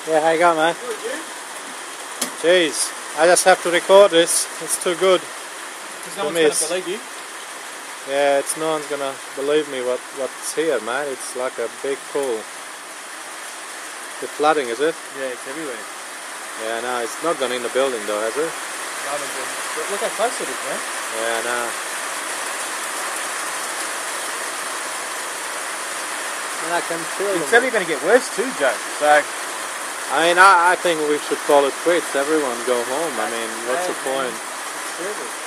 Yeah, how you going, man? Good, you? Jeez, I just have to record this. It's too good. Because no one's going to believe you. Yeah, no one's gonna believe me what's here, man. It's like a big pool. The flooding, is it? Yeah, it's everywhere. Yeah, no, it's not gone in the building though, has it? But look how close it is, man. Yeah, no. And I can feel It's only going to get worse too, Joe. So, I mean, I think we should call it quits. Everyone go home. I mean, what's the point? It's terrible.